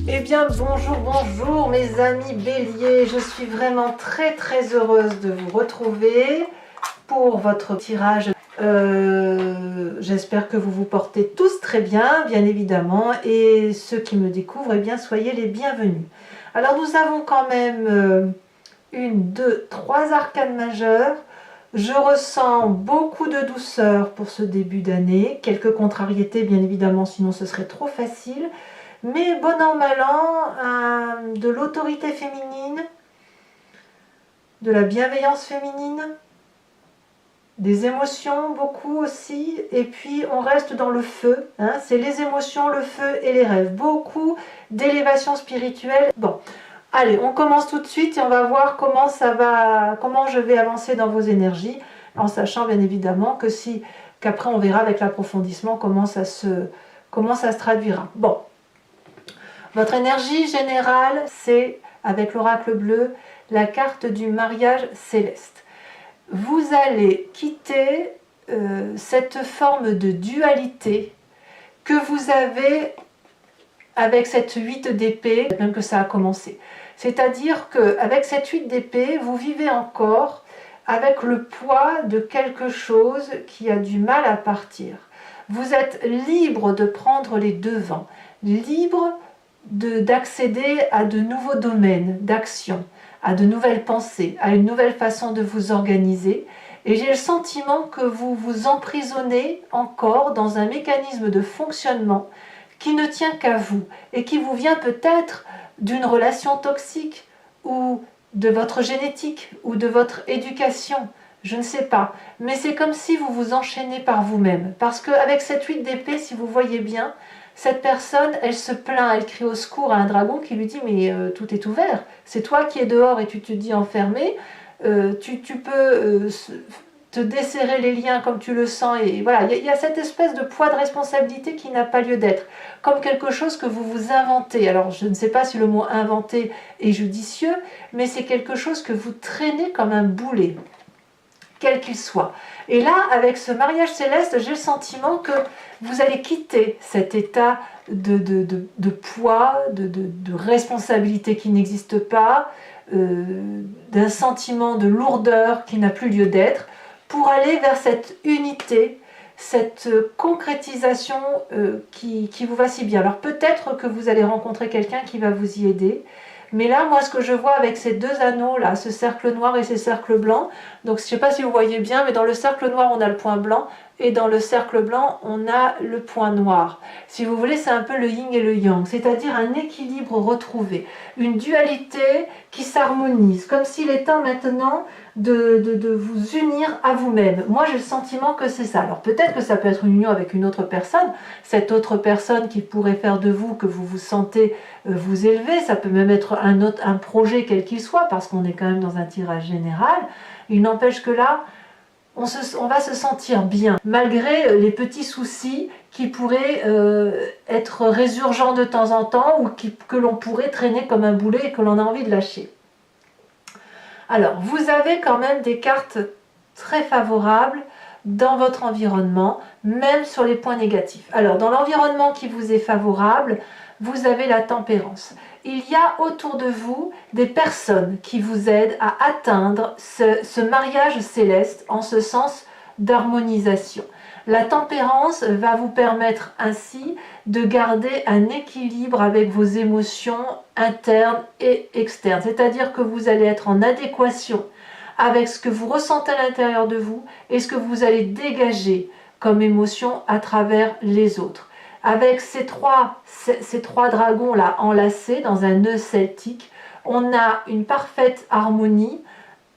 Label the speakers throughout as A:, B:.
A: Eh bien bonjour, bonjour mes amis béliers, je suis vraiment très heureuse de vous retrouver pour votre tirage. J'espère que vous vous portez tous très bien, bien évidemment, et ceux qui me découvrent, eh bien soyez les bienvenus. Alors nous avons quand même une, deux, trois arcanes majeures. Je ressens beaucoup de douceur pour ce début d'année, quelques contrariétés bien évidemment, sinon ce serait trop facile. Mais bon an, mal an, de l'autorité féminine, de la bienveillance féminine, des émotions beaucoup aussi, et puis on reste dans le feu, hein, c'est les émotions, le feu et les rêves, beaucoup d'élévation spirituelle. Bon, allez, on commence tout de suite et on va voir comment je vais avancer dans vos énergies, en sachant bien évidemment qu'après on verra avec l'approfondissement comment ça se traduira. Bon. Votre énergie générale, c'est, avec l'oracle bleu, la carte du mariage céleste. Vous allez quitter cette forme de dualité que vous avez avec cette 8 d'épée, même que ça a commencé. C'est-à-dire qu'avec cette 8 d'épée, vous vivez encore avec le poids de quelque chose qui a du mal à partir. Vous êtes libre de prendre les devants, libre d'accéder à de nouveaux domaines d'action, à de nouvelles pensées, à une nouvelle façon de vous organiser. Et j'ai le sentiment que vous vous emprisonnez encore dans un mécanisme de fonctionnement qui ne tient qu'à vous et qui vous vient peut-être d'une relation toxique ou de votre génétique ou de votre éducation. Je ne sais pas, mais c'est comme si vous vous enchaînez par vous-même. Parce qu'avec cette 8 d'épée, si vous voyez bien, cette personne, elle se plaint, elle crie au secours à un dragon qui lui dit « mais tout est ouvert, c'est toi qui es dehors et tu te dis enfermé, tu peux te desserrer les liens comme tu le sens. » Et voilà, il y a cette espèce de poids de responsabilité qui n'a pas lieu d'être, comme quelque chose que vous vous inventez. Alors je ne sais pas si le mot « inventer » est judicieux, mais c'est quelque chose que vous traînez comme un boulet, quel qu'il soit. Et là, avec ce mariage céleste, j'ai le sentiment que vous allez quitter cet état de poids, de responsabilité qui n'existe pas, d'un sentiment de lourdeur qui n'a plus lieu d'être, pour aller vers cette unité, cette concrétisation qui vous va si bien. Alors peut-être que vous allez rencontrer quelqu'un qui va vous y aider, mais là, moi, ce que je vois avec ces deux anneaux, là, ce cercle noir et ces cercles blancs, donc je ne sais pas si vous voyez bien, mais dans le cercle noir, on a le point blanc, et dans le cercle blanc, on a le point noir. Si vous voulez, c'est un peu le yin et le yang, c'est-à-dire un équilibre retrouvé, une dualité qui s'harmonise, comme s'il est temps maintenant de vous unir à vous-même. Moi, j'ai le sentiment que c'est ça. Alors peut-être que ça peut être une union avec une autre personne, cette autre personne qui pourrait faire de vous que vous vous sentez vous élever, ça peut même être un projet quel qu'il soit, parce qu'on est quand même dans un tirage général. Il n'empêche que là, on va se sentir bien, malgré les petits soucis qui pourraient être résurgents de temps en temps, ou que l'on pourrait traîner comme un boulet et que l'on a envie de lâcher. Alors, vous avez quand même des cartes très favorables dans votre environnement, même sur les points négatifs. Alors, dans l'environnement qui vous est favorable, vous avez la tempérance. Il y a autour de vous des personnes qui vous aident à atteindre ce mariage céleste en ce sens d'harmonisation. La tempérance va vous permettre ainsi de garder un équilibre avec vos émotions internes et externes. C'est-à-dire que vous allez être en adéquation avec ce que vous ressentez à l'intérieur de vous et ce que vous allez dégager comme émotion à travers les autres. Avec ces trois dragons là enlacés dans un nœud celtique, on a une parfaite harmonie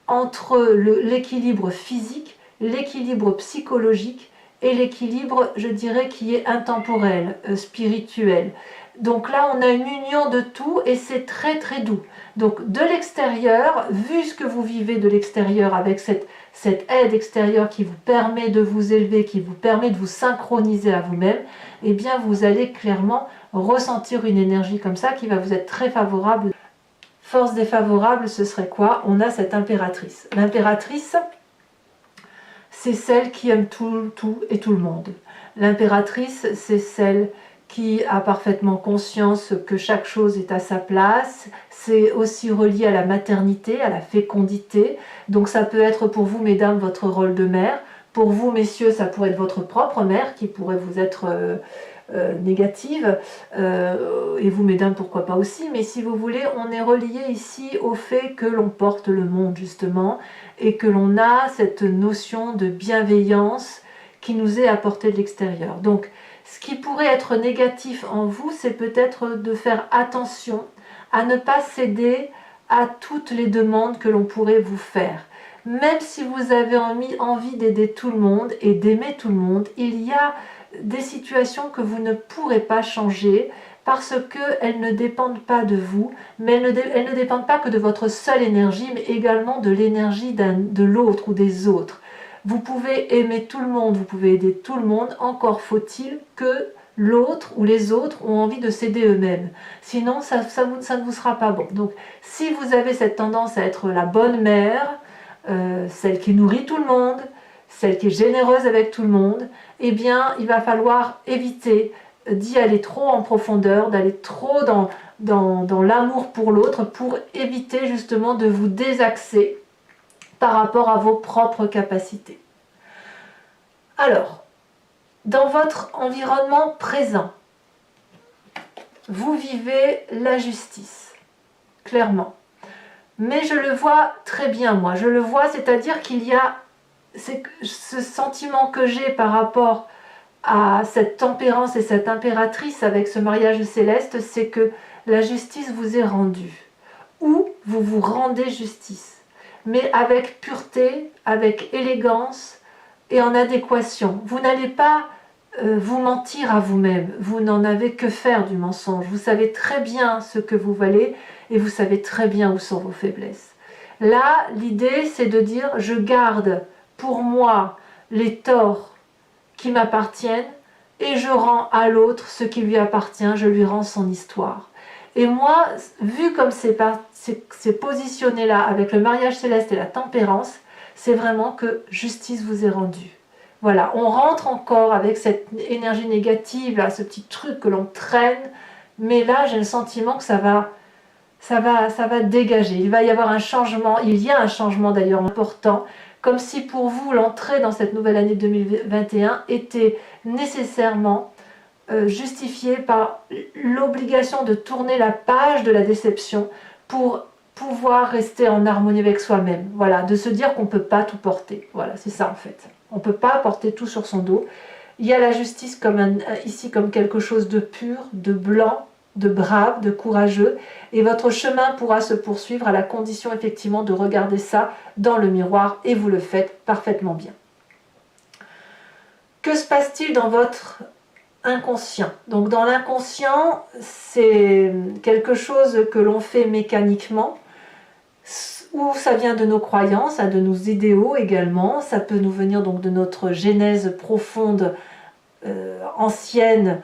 A: entre l'équilibre physique, l'équilibre psychologique et l'équilibre, je dirais, qui est intemporel, spirituel. Donc là, on a une union de tout et c'est très doux. Donc de l'extérieur, vu ce que vous vivez de l'extérieur avec cette aide extérieure qui vous permet de vous élever, qui vous permet de vous synchroniser à vous-même, eh bien vous allez clairement ressentir une énergie comme ça qui va vous être très favorable. Force défavorable, ce serait quoi? On a cette impératrice. L'impératrice, c'est celle qui aime tout et tout le monde. L'impératrice, c'est celle qui a parfaitement conscience que chaque chose est à sa place. C'est aussi relié à la maternité, à la fécondité. Donc ça peut être pour vous, mesdames, votre rôle de mère. Pour vous, messieurs, ça pourrait être votre propre mère qui pourrait vous être négative. Et vous, mesdames, pourquoi pas aussi. Mais si vous voulez, on est relié ici au fait que l'on porte le monde, justement, et que l'on a cette notion de bienveillance qui nous est apportée de l'extérieur. Donc, ce qui pourrait être négatif en vous, c'est peut-être de faire attention à ne pas céder à toutes les demandes que l'on pourrait vous faire. Même si vous avez envie d'aider tout le monde et d'aimer tout le monde, il y a des situations que vous ne pourrez pas changer parce qu'elles ne dépendent pas de vous, mais elles ne dépendent pas que de votre seule énergie, mais également de l'énergie de l'autre ou des autres. Vous pouvez aimer tout le monde, vous pouvez aider tout le monde, encore faut-il que l'autre ou les autres ont envie de s'aider eux-mêmes. Sinon, ça ne vous sera pas bon. Donc, si vous avez cette tendance à être la bonne mère, celle qui nourrit tout le monde, celle qui est généreuse avec tout le monde, eh bien, il va falloir éviter d'y aller trop en profondeur, d'aller trop dans l'amour pour l'autre, pour éviter justement de vous désaxer par rapport à vos propres capacités. Alors, dans votre environnement présent, vous vivez la justice, clairement. Mais je le vois très bien, moi. Je le vois, c'est-à-dire qu'il y a ce sentiment que j'ai par rapport à cette tempérance et cette impératrice avec ce mariage céleste, c'est que la justice vous est rendue. Ou vous vous rendez justice, mais avec pureté, avec élégance et en adéquation. Vous n'allez pas vous mentir à vous-même. Vous n'en avez que faire du mensonge. Vous savez très bien ce que vous valez et vous savez très bien où sont vos faiblesses. Là, l'idée, c'est de dire, je garde pour moi les torts qui m'appartiennent et je rends à l'autre ce qui lui appartient, je lui rends son histoire. Et moi, vu comme c'est positionné là avec le mariage céleste et la tempérance, c'est vraiment que justice vous est rendue. Voilà, on rentre encore avec cette énergie négative, là, ce petit truc que l'on traîne, mais là j'ai le sentiment que ça va dégager. Il va y avoir un changement, il y a un changement d'ailleurs important, comme si pour vous l'entrée dans cette nouvelle année 2021 était nécessairement justifiée par l'obligation de tourner la page de la déception pour pouvoir rester en harmonie avec soi-même. Voilà, de se dire qu'on ne peut pas tout porter. Voilà, c'est ça en fait. On ne peut pas porter tout sur son dos. Il y a la justice ici comme quelque chose de pur, de blanc, de brave, de courageux, et votre chemin pourra se poursuivre à la condition effectivement de regarder ça dans le miroir, et vous le faites parfaitement bien. Que se passe-t-il dans votre inconscient? Donc dans l'inconscient, c'est quelque chose que l'on fait mécaniquement, ou ça vient de nos croyances, de nos idéaux également, ça peut nous venir donc de notre genèse profonde, ancienne,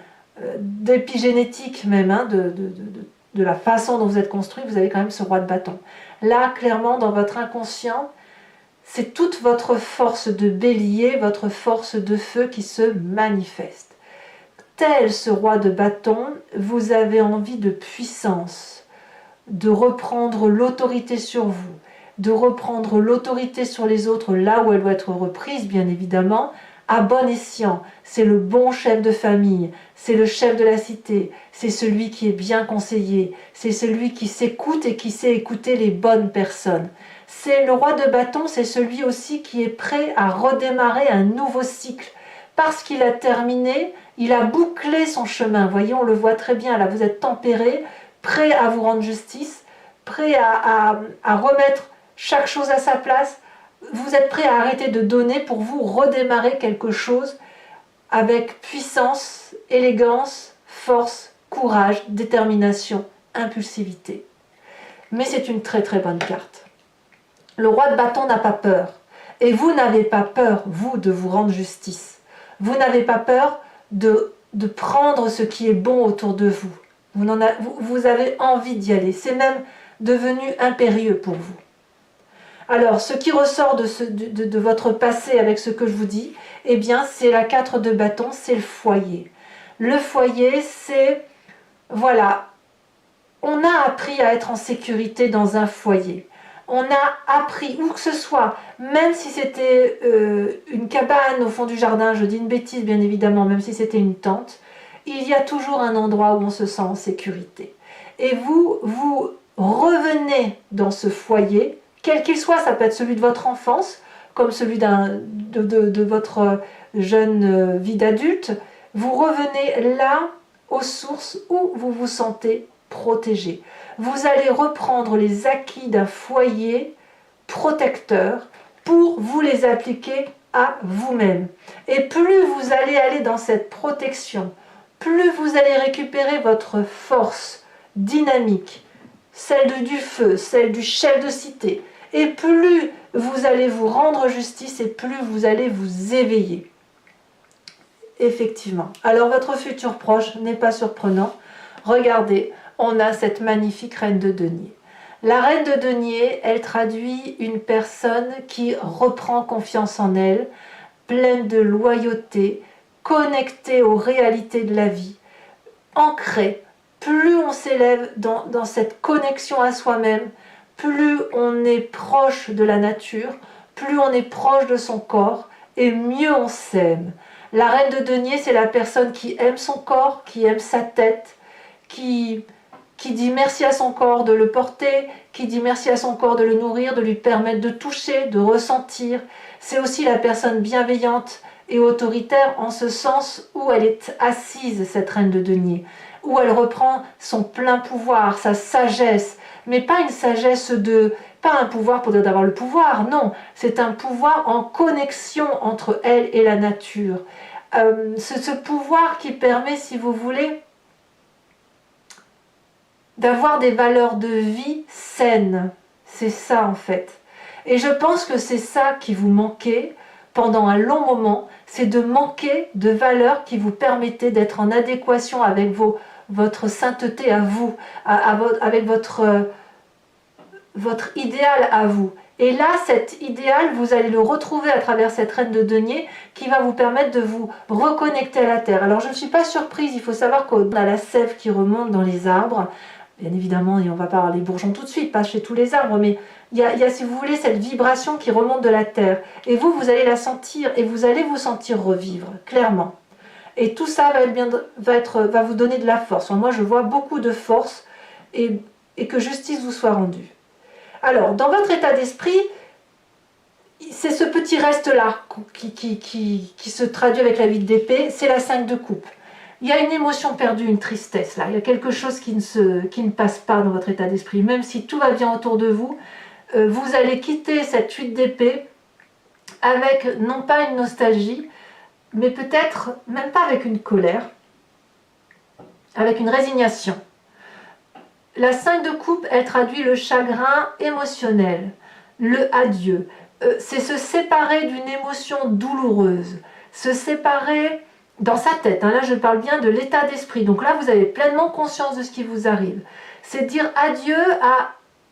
A: d'épigénétique même, hein, de la façon dont vous êtes construit. Vous avez quand même ce roi de bâton. Là, clairement, dans votre inconscient, c'est toute votre force de bélier, votre force de feu qui se manifeste. Tel ce roi de bâton, vous avez envie de puissance, de reprendre l'autorité sur vous, de reprendre l'autorité sur les autres là où elle doit être reprise, bien évidemment, à bon escient. C'est le bon chef de famille, c'est le chef de la cité, c'est celui qui est bien conseillé, c'est celui qui s'écoute et qui sait écouter les bonnes personnes. C'est le roi de bâton, c'est celui aussi qui est prêt à redémarrer un nouveau cycle. Parce qu'il a terminé, il a bouclé son chemin. Vous voyez, on le voit très bien, là vous êtes tempéré, prêt à vous rendre justice, prêt à remettre chaque chose à sa place. Vous êtes prêt à arrêter de donner pour vous redémarrer quelque chose avec puissance, élégance, force, courage, détermination, impulsivité. Mais c'est une très très bonne carte. Le roi de bâton n'a pas peur. Et vous n'avez pas peur, vous, de vous rendre justice. Vous n'avez pas peur de prendre ce qui est bon autour de vous. Vous avez envie d'y aller. C'est même devenu impérieux pour vous. Alors, ce qui ressort de votre passé avec ce que je vous dis, eh bien, c'est la 4 de bâton, c'est le foyer. Le foyer, c'est, voilà, on a appris à être en sécurité dans un foyer. On a appris, où que ce soit, même si c'était une cabane au fond du jardin, je dis une bêtise bien évidemment, même si c'était une tente, il y a toujours un endroit où on se sent en sécurité. Et vous revenez dans ce foyer, quel qu'il soit, ça peut être celui de votre enfance, comme celui de votre jeune vie d'adulte, vous revenez là, aux sources où vous vous sentez protégé. Vous allez reprendre les acquis d'un foyer protecteur pour vous les appliquer à vous-même. Et plus vous allez aller dans cette protection, plus vous allez récupérer votre force dynamique, celle du feu, celle du chef de cité, et plus vous allez vous rendre justice et plus vous allez vous éveiller. Effectivement. Alors votre futur proche n'est pas surprenant. Regardez, on a cette magnifique reine de denier. La reine de denier, elle traduit une personne qui reprend confiance en elle, pleine de loyauté, connectée aux réalités de la vie, ancrée. Plus on s'élève dans cette connexion à soi-même, plus on est proche de la nature, plus on est proche de son corps, et mieux on s'aime. La reine de denier, c'est la personne qui aime son corps, qui aime sa tête, qui dit merci à son corps de le porter, qui dit merci à son corps de le nourrir, de lui permettre de toucher, de ressentir. C'est aussi la personne bienveillante et autoritaire en ce sens où elle est assise, cette reine de denier, où elle reprend son plein pouvoir, sa sagesse, mais pas une sagesse pas un pouvoir pour dire d'avoir le pouvoir, non, c'est un pouvoir en connexion entre elle et la nature. Ce pouvoir qui permet, si vous voulez, d'avoir des valeurs de vie saines. C'est ça en fait. Et je pense que c'est ça qui vous manquait pendant un long moment, c'est de manquer de valeurs qui vous permettaient d'être en adéquation avec votre sainteté à vous, avec votre idéal à vous. Et là, cet idéal, vous allez le retrouver à travers cette reine de denier qui va vous permettre de vous reconnecter à la terre. Alors je ne suis pas surprise, il faut savoir qu'on a la sève qui remonte dans les arbres. Bien évidemment, et on va pas parler bourgeons tout de suite, pas chez tous les arbres, mais il y a, si vous voulez, cette vibration qui remonte de la terre. Et vous allez la sentir et vous allez vous sentir revivre, clairement. Et tout ça va vous donner de la force. Moi, je vois beaucoup de force et que justice vous soit rendue. Alors, dans votre état d'esprit, c'est ce petit reste-là qui se traduit avec la vide d'épée, c'est la 5 de coupe. Il y a une émotion perdue, une tristesse là, il y a quelque chose qui ne passe pas dans votre état d'esprit. Même si tout va bien autour de vous, vous allez quitter cette 8 d'épée avec non pas une nostalgie, mais peut-être même pas avec une colère, avec une résignation. La 5 de coupe, elle traduit le chagrin émotionnel, le adieu. C'est se séparer d'une émotion douloureuse, se séparer dans sa tête. Là, je parle bien de l'état d'esprit. Donc là, vous avez pleinement conscience de ce qui vous arrive. C'est dire adieu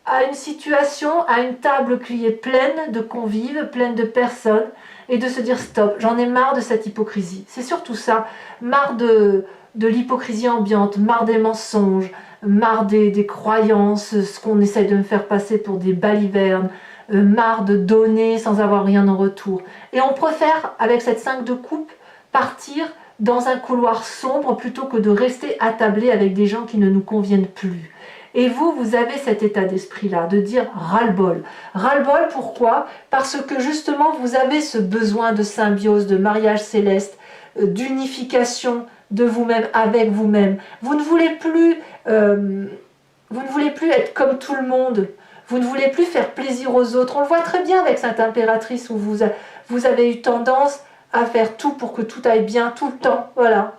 A: à une situation, à une table qui est pleine de convives, pleine de personnes, et de se dire stop, j'en ai marre de cette hypocrisie. C'est surtout ça, marre de l'hypocrisie ambiante, marre des mensonges, marre des croyances, ce qu'on essaye de me faire passer pour des balivernes, marre de donner sans avoir rien en retour. Et on préfère, avec cette 5 de coupe, partir dans un couloir sombre plutôt que de rester attablé avec des gens qui ne nous conviennent plus. Et vous avez cet état d'esprit-là, de dire ras-le-bol. Ras-le-bol, pourquoi? Parce que justement, vous avez ce besoin de symbiose, de mariage céleste, d'unification de vous-même avec vous-même. Vous ne voulez plus être comme tout le monde. Vous ne voulez plus faire plaisir aux autres. On le voit très bien avec cette impératrice où vous avez eu tendance à faire tout pour que tout aille bien tout le temps. Voilà.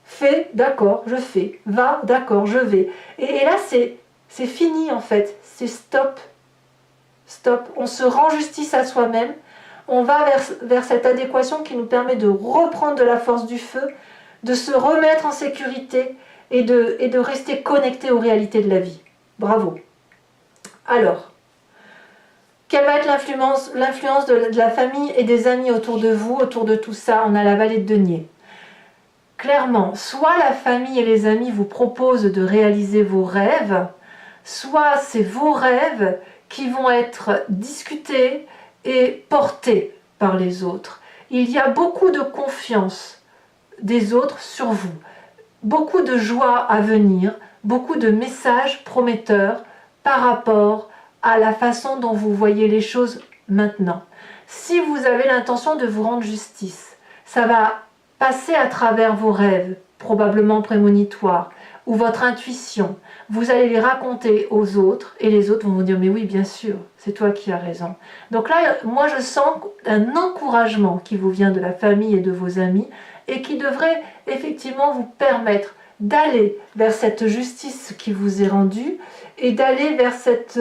A: Fais, d'accord, je fais. Va, d'accord, je vais. Et là, c'est fini en fait. C'est stop. Stop. On se rend justice à soi-même. On va vers cette adéquation qui nous permet de reprendre de la force du feu, de se remettre en sécurité et de rester connecté aux réalités de la vie. Bravo. Alors, quelle va être l'influence de la famille et des amis autour de vous, autour de tout ça? On a la vallée de denier. clairement, soit la famille et les amis vous proposent de réaliser vos rêves, soit c'est vos rêves qui vont être discutés et portés par les autres. Il y a beaucoup de confiance des autres sur vous, beaucoup de joie à venir, beaucoup de messages prometteurs par rapport à la façon dont vous voyez les choses maintenant. Si vous avez l'intention de vous rendre justice, ça va passer à travers vos rêves, probablement prémonitoires, ou votre intuition. Vous allez les raconter aux autres, et les autres vont vous dire « mais oui, bien sûr, c'est toi qui as raison ». Donc là, moi je sens un encouragement qui vous vient de la famille et de vos amis, et qui devrait effectivement vous permettre d'aller vers cette justice qui vous est rendue, et d'aller vers cette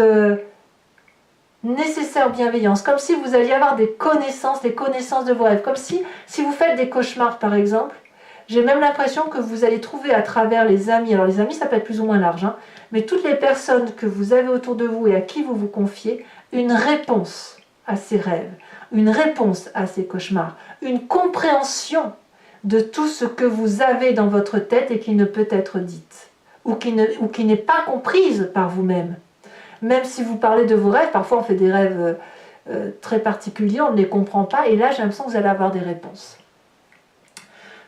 A: nécessaire bienveillance, comme si vous alliez avoir des connaissances de vos rêves, comme si vous faites des cauchemars par exemple, j'ai même l'impression que vous allez trouver à travers les amis, alors les amis ça peut être plus ou moins large, hein, mais toutes les personnes que vous avez autour de vous et à qui vous vous confiez, une réponse à ces rêves, une réponse à ces cauchemars, une compréhension de tout ce que vous avez dans votre tête et qui ne peut être dite, ou qui n'est pas comprise par vous-même. Même si vous parlez de vos rêves, parfois on fait des rêves très particuliers, on ne les comprend pas, et là j'ai l'impression que vous allez avoir des réponses.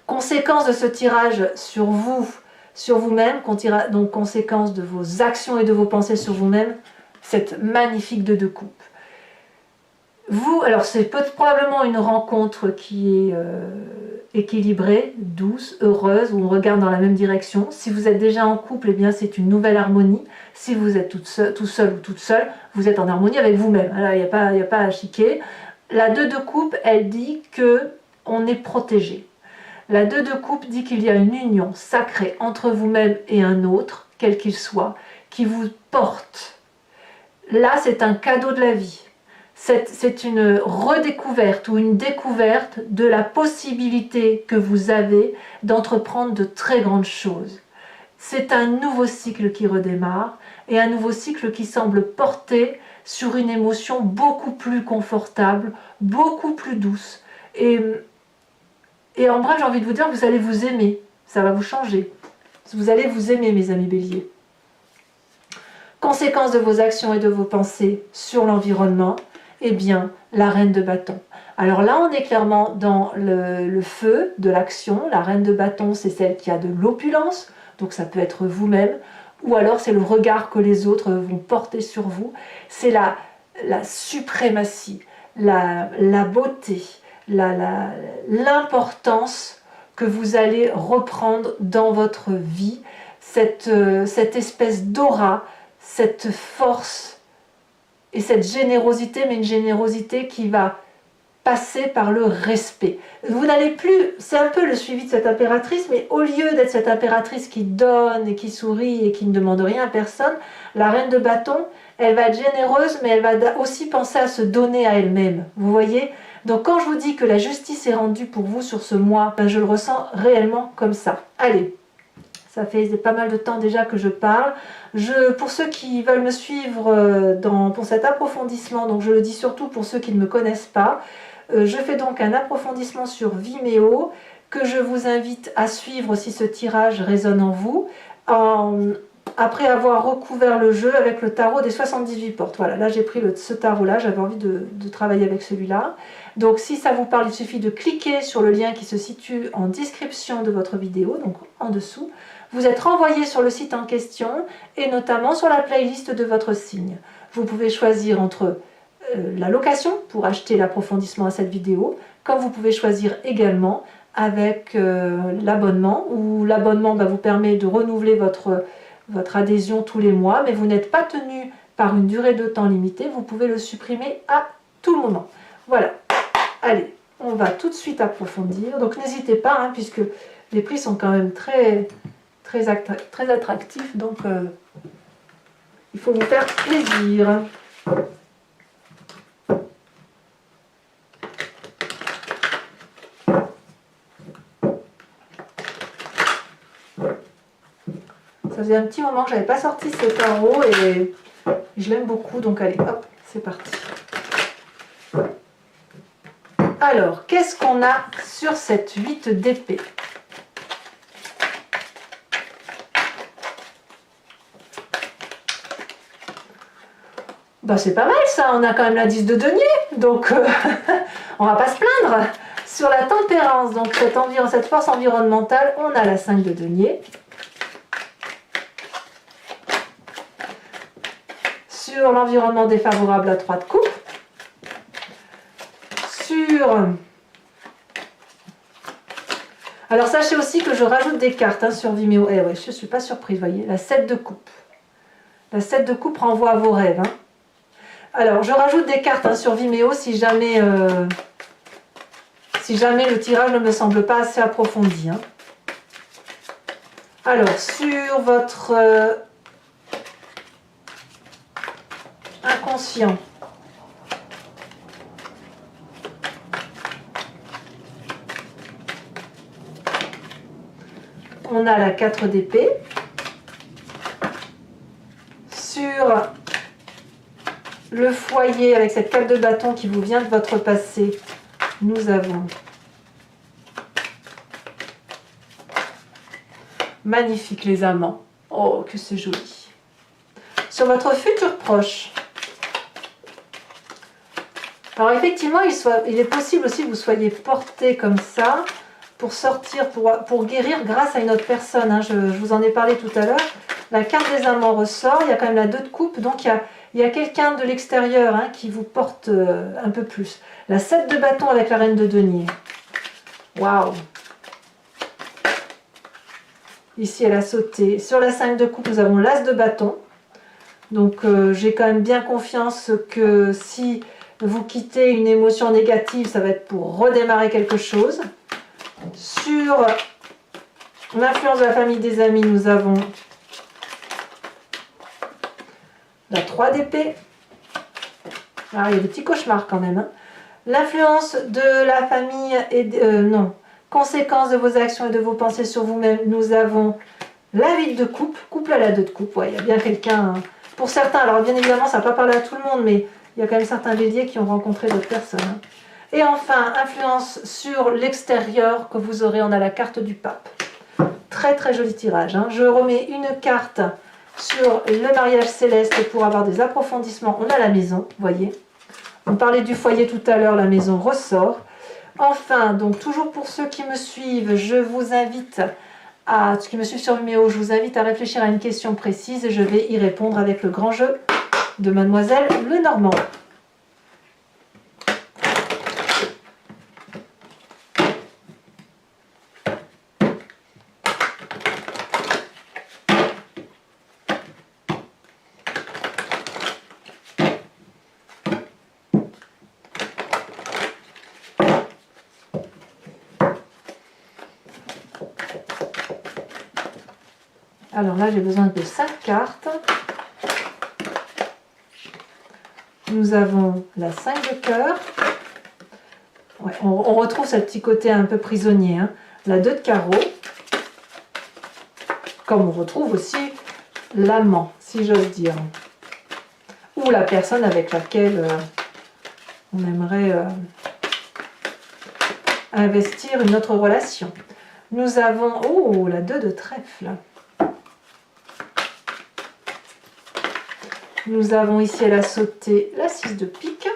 A: Conséquence de ce tirage sur vous, sur vous-même, donc conséquence de vos actions et de vos pensées sur vous-même, cette magnifique deux de coupe. Vous, alors c'est probablement une rencontre qui est équilibrée, douce, heureuse, où on regarde dans la même direction. Si vous êtes déjà en couple, eh bien c'est une nouvelle harmonie. Si vous êtes tout seul ou toute seule, vous êtes en harmonie avec vous-même. Il n'y a pas à chiquer. La deux de coupe, elle dit qu'on est protégé. La deux de coupe dit qu'il y a une union sacrée entre vous-même et un autre, quel qu'il soit, qui vous porte. Là, c'est un cadeau de la vie. C'est une redécouverte ou une découverte de la possibilité que vous avez d'entreprendre de très grandes choses. C'est un nouveau cycle qui redémarre et un nouveau cycle qui semble porter sur une émotion beaucoup plus confortable, beaucoup plus douce. Et en bref, j'ai envie de vous dire que vous allez vous aimer, ça va vous changer. Vous allez vous aimer, mes amis béliers. Conséquence de vos actions et de vos pensées sur l'environnement, eh bien, la reine de bâton. Alors là, on est clairement dans le feu de l'action. La reine de bâton, c'est celle qui a de l'opulence, donc ça peut être vous-même, ou alors c'est le regard que les autres vont porter sur vous. C'est la suprématie, la beauté, l'importance que vous allez reprendre dans votre vie, cette espèce d'aura, cette force et cette générosité, mais une générosité qui va passer par le respect. Vous n'allez plus, c'est un peu le suivi de cette impératrice, mais au lieu d'être cette impératrice qui donne et qui sourit et qui ne demande rien à personne, la reine de bâton, elle va être généreuse, mais elle va aussi penser à se donner à elle-même. Vous voyez ? Donc quand je vous dis que la justice est rendue pour vous sur ce mois, ben je le ressens réellement comme ça. Allez, ça fait pas mal de temps déjà que je parle. Pour ceux qui veulent me suivre pour cet approfondissement, donc je le dis surtout pour ceux qui ne me connaissent pas, je fais donc un approfondissement sur Vimeo que je vous invite à suivre si ce tirage résonne en vous, après avoir recouvert le jeu avec le tarot des 78 portes. Voilà, là j'ai pris ce tarot-là, j'avais envie de travailler avec celui-là. Donc si ça vous parle, il suffit de cliquer sur le lien qui se situe en description de votre vidéo, donc en dessous. Vous êtes renvoyé sur le site en question et notamment sur la playlist de votre signe. Vous pouvez choisir entre la location pour acheter l'approfondissement à cette vidéo, comme vous pouvez choisir également avec l'abonnement, où l'abonnement vous permet de renouveler votre adhésion tous les mois, mais vous n'êtes pas tenu par une durée de temps limitée, vous pouvez le supprimer à tout moment. Voilà, allez, on va tout de suite approfondir, donc n'hésitez pas, hein, puisque les prix sont quand même très attractifs, donc il faut vous faire plaisir. Ça faisait un petit moment que je n'avais pas sorti ce tarot et je l'aime beaucoup, donc allez, hop, c'est parti. Alors, qu'est-ce qu'on a sur cette 8 d'épée? Bah, c'est pas mal ça, on a quand même la 10 de denier, donc on va pas se plaindre. Sur la tempérance, donc cette force environnementale, on a la 5 de denier. Sur l'environnement défavorable, la 3 de coupe. Alors sachez aussi que je rajoute des cartes sur Vimeo. Eh ouais, je ne suis pas surprise, vous voyez, la 7 de coupe. La 7 de coupe renvoie à vos rêves. Alors, je rajoute des cartes sur Vimeo si jamais le tirage ne me semble pas assez approfondi. Alors, sur votre inconscient, on a la 4 d'épée. Sur le foyer, avec cette 4 de bâton qui vous vient de votre passé, nous avons magnifique les amants. Oh, que c'est joli. Sur votre futur proche. Alors effectivement, il est possible aussi que vous soyez porté comme ça pour sortir, pour guérir grâce à une autre personne. Je vous en ai parlé tout à l'heure. La carte des amants ressort, il y a quand même la 2 de coupe, donc il y a quelqu'un de l'extérieur qui vous porte un peu plus. La 7 de bâton avec la reine de denier. Waouh! Ici, elle a sauté. Sur la 5 de coupe, nous avons l'as de bâton. Donc, j'ai quand même bien confiance que si vous quittez une émotion négative, ça va être pour redémarrer quelque chose. Sur l'influence de la famille, des amis, nous avons la 3 d'épée. Ah, il y a des petits cauchemars quand même. L'influence de la famille et non. Conséquences de vos actions et de vos pensées sur vous-même, nous avons la 8 de coupe. Couple à la 2 de coupe. Ouais, il y a bien quelqu'un. Pour certains, alors bien évidemment, ça ne va pas parler à tout le monde, mais il y a quand même certains béliers qui ont rencontré d'autres personnes. Et enfin, influence sur l'extérieur que vous aurez. On a la carte du pape. Très très joli tirage. Je remets une carte sur le mariage céleste pour avoir des approfondissements. On a la maison, vous voyez. On parlait du foyer tout à l'heure, la maison ressort. Enfin, donc toujours pour ceux qui me suivent, je vous invite ceux qui me suivent sur Vimeo, je vous invite à réfléchir à une question précise et je vais y répondre avec le grand jeu de Mademoiselle Lenormand. Alors là, j'ai besoin de 5 cartes. Nous avons la 5 de cœur. Ouais, on retrouve ce petit côté un peu prisonnier. La 2 de carreau. Comme on retrouve aussi l'amant, si j'ose dire. Ou la personne avec laquelle on aimerait investir une autre relation. Nous avons, la 2 de trèfle. Nous avons ici, elle a sauté la 6 de pique.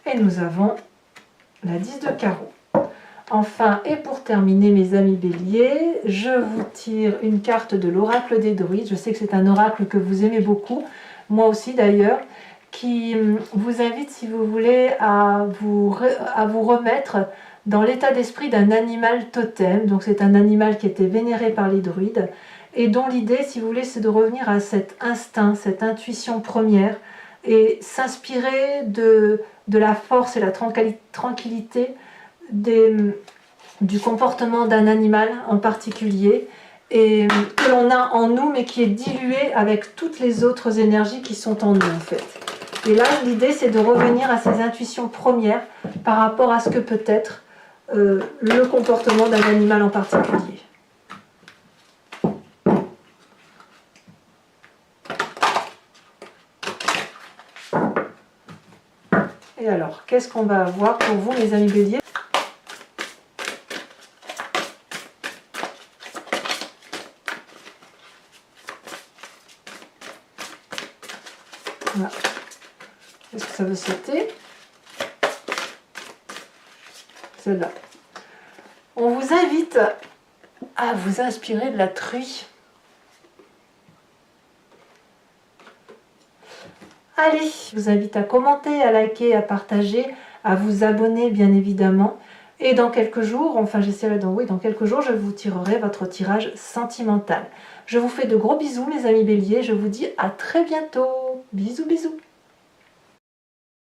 A: Et nous avons la 10 de carreau. Enfin, et pour terminer, mes amis béliers, je vous tire une carte de l'oracle des druides. Je sais que c'est un oracle que vous aimez beaucoup, moi aussi d'ailleurs, qui vous invite, si vous voulez, à vous remettre dans l'état d'esprit d'un animal totem. Donc c'est un animal qui était vénéré par les druides et dont l'idée, si vous voulez, c'est de revenir à cet instinct, cette intuition première et s'inspirer de la force et la tranquillité du comportement d'un animal en particulier et que l'on a en nous mais qui est dilué avec toutes les autres énergies qui sont en nous en fait. Et là, l'idée, c'est de revenir à ces intuitions premières par rapport à ce que peut être le comportement d'un animal en particulier. Et alors, qu'est-ce qu'on va avoir pour vous, mes amis béliers? Voilà. Est-ce que ça veut sauter? Celle-là. On vous invite à vous inspirer de la truie. Allez, je vous invite à commenter, à liker, à partager, à vous abonner bien évidemment. Et dans quelques jours, enfin j'essaierai dans quelques jours, je vous tirerai votre tirage sentimental. Je vous fais de gros bisous mes amis béliers, je vous dis à très bientôt. Bisous bisous.